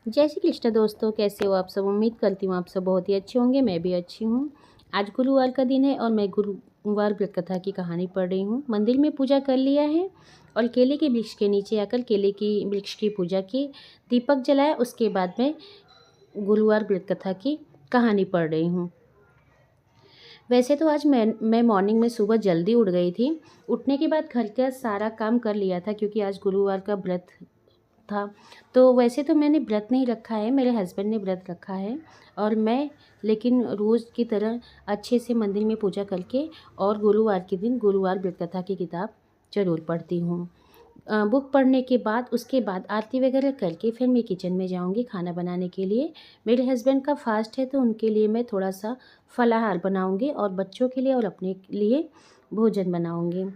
जय श्री कृष्ण दोस्तों, कैसे हो आप सब। उम्मीद करती हूँ आप सब बहुत ही अच्छे होंगे। मैं भी अच्छी हूँ। आज गुरुवार का दिन है और मैं गुरुवार व्रत कथा की कहानी पढ़ रही हूँ। मंदिर में पूजा कर लिया है और केले के वृक्ष के नीचे आकर केले की वृक्ष की पूजा की, दीपक जलाया। उसके बाद मैं गुरुवार व्रत कथा की कहानी पढ़ रही हूँ। वैसे तो आज मैं मॉर्निंग में सुबह जल्दी उठ गई थी। उठने के बाद घर का सारा काम कर लिया था क्योंकि आज गुरुवार का व्रत था। तो वैसे तो मैंने व्रत नहीं रखा है, मेरे हस्बैंड ने व्रत रखा है और मैं लेकिन रोज़ की तरह अच्छे से मंदिर में पूजा करके और गुरुवार के दिन गुरुवार व्रत कथा की किताब ज़रूर पढ़ती हूँ। बुक पढ़ने के बाद उसके बाद आरती वगैरह करके फिर मैं किचन में जाऊँगी खाना बनाने के लिए। मेरे हस्बैंड का फ़ास्ट है तो उनके लिए मैं थोड़ा-सा फलाहार बनाऊँगी और बच्चों के लिए और अपने लिए भोजन बनाऊँगी।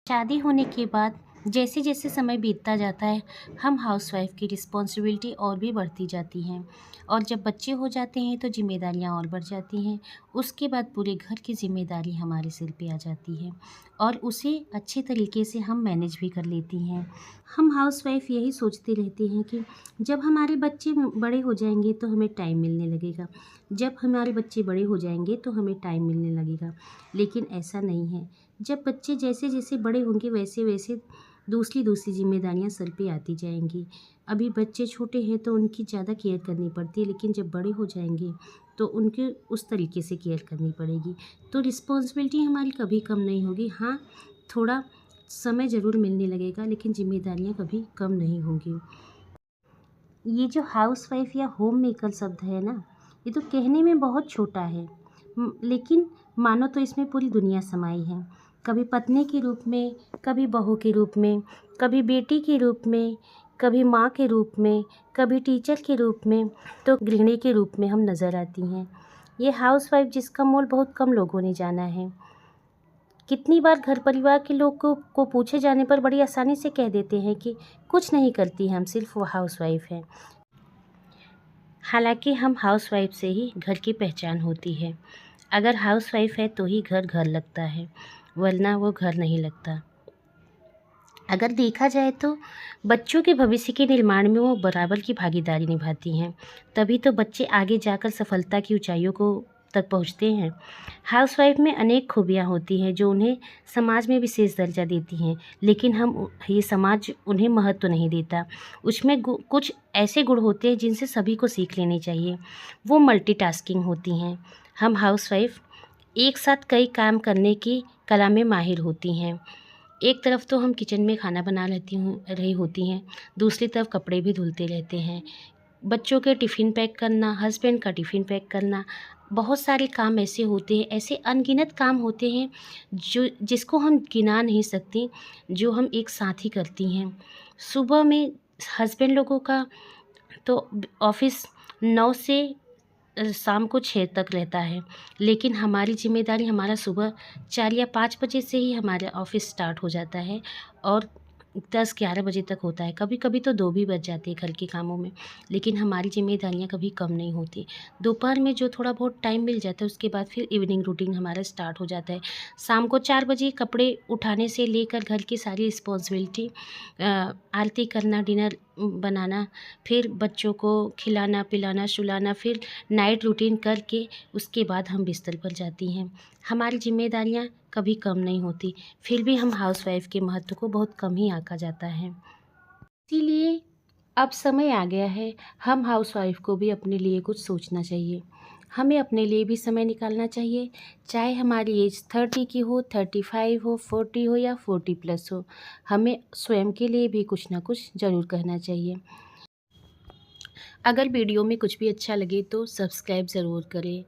शादी होने के बाद जैसे जैसे समय बीतता जाता है, हम हाउसवाइफ की रिस्पॉन्सिबिलिटी और भी बढ़ती जाती हैं और जब बच्चे हो जाते हैं तो जिम्मेदारियां और बढ़ जाती हैं। उसके बाद पूरे घर की जिम्मेदारी हमारे सिर पे आ जाती है और उसे अच्छे तरीके से हम मैनेज भी कर लेती हैं। हम हाउसवाइफ यही सोचते रहते हैं कि जब हमारे बच्चे बड़े हो जाएंगे तो हमें टाइम मिलने लगेगा, जब हमारे बच्चे बड़े हो जाएंगे तो हमें टाइम मिलने लगेगा। लेकिन ऐसा नहीं है। जब बच्चे जैसे जैसे बड़े होंगे वैसे वैसे दूसरी दूसरी जिम्मेदारियां सर पे आती जाएंगी। अभी बच्चे छोटे हैं तो उनकी ज़्यादा केयर करनी पड़ती है, लेकिन जब बड़े हो जाएंगे तो उनके उस तरीके से केयर करनी पड़ेगी। तो रिस्पॉन्सिबिलिटी हमारी कभी कम नहीं होगी। हाँ, थोड़ा समय ज़रूर मिलने लगेगा लेकिन जिम्मेदारियां कभी कम नहीं होंगी। ये जो हाउसवाइफ या होम मेकर शब्द है ना, ये तो कहने में बहुत छोटा है, लेकिन मानो तो इसमें पूरी दुनिया समाई है। कभी पत्नी के रूप में, कभी बहू के रूप में, कभी बेटी के रूप में, कभी माँ के रूप में, कभी टीचर के रूप में, तो गृहिणी के रूप में हम नज़र आती हैं। ये हाउसवाइफ जिसका मोल बहुत कम लोगों ने जाना है। कितनी बार घर परिवार के लोग को पूछे जाने पर बड़ी आसानी से कह देते हैं कि कुछ नहीं करती, हम सिर्फ वो हाउसवाइफ हैं। हालांकि हम हाउसवाइफ से ही घर की पहचान होती है। अगर हाउसवाइफ है तो ही घर घर लगता है, वरना वो घर नहीं लगता। अगर देखा जाए तो बच्चों के भविष्य के निर्माण में वो बराबर की भागीदारी निभाती हैं, तभी तो बच्चे आगे जाकर सफलता की ऊंचाइयों को तक पहुंचते हैं। हाउसवाइफ में अनेक खूबियां होती हैं जो उन्हें समाज में विशेष दर्जा देती हैं, लेकिन ये समाज उन्हें महत्व नहीं देता। उसमें कुछ ऐसे गुण होते हैं जिनसे सभी को सीख लेने चाहिए। वो मल्टीटास्किंग होती हैं। हम हाउसवाइफ एक साथ कई काम करने की कला में माहिर होती हैं। एक तरफ तो हम किचन में खाना बना रही होती हैं, दूसरी तरफ कपड़े भी धुलते रहते हैं, बच्चों के टिफ़िन पैक करना, हस्बैंड का टिफ़िन पैक करना। बहुत सारे काम ऐसे होते हैं, ऐसे अनगिनत काम होते हैं जिसको हम गिना नहीं सकते, जो हम एक साथ ही करती हैं। सुबह में हस्बैंड लोगों का तो ऑफ़िस 9 से शाम को 6 तक रहता है, लेकिन हमारी ज़िम्मेदारी हमारा सुबह 4 या 5 बजे से ही हमारा ऑफ़िस स्टार्ट हो जाता है और 10-11 बजे तक होता है। कभी कभी तो 2 भी बज जाते हैं घर के कामों में, लेकिन हमारी ज़िम्मेदारियाँ कभी कम नहीं होती। दोपहर में जो थोड़ा बहुत टाइम मिल जाता है उसके बाद फिर इवनिंग रूटीन हमारा स्टार्ट हो जाता है। शाम को 4 बजे कपड़े उठाने से लेकर घर की सारी रिस्पॉन्सिबिलिटी, आरती करना, डिनर बनाना, फिर बच्चों को खिलाना पिलाना सुलाना, फिर नाइट रूटीन करके उसके बाद हम बिस्तर पर जाती हैं। हमारी जिम्मेदारियाँ कभी कम नहीं होती, फिर भी हम हाउसवाइफ के महत्व को बहुत कम ही आंका जाता है। इसीलिए अब समय आ गया है, हम हाउसवाइफ को भी अपने लिए कुछ सोचना चाहिए। हमें अपने लिए भी समय निकालना चाहिए, चाहे हमारी एज 30 की हो, 35 हो, 40 हो या 40+ हो। हमें स्वयं के लिए भी कुछ ना कुछ ज़रूर करना चाहिए। अगर वीडियो में कुछ भी अच्छा लगे तो सब्सक्राइब ज़रूर करें,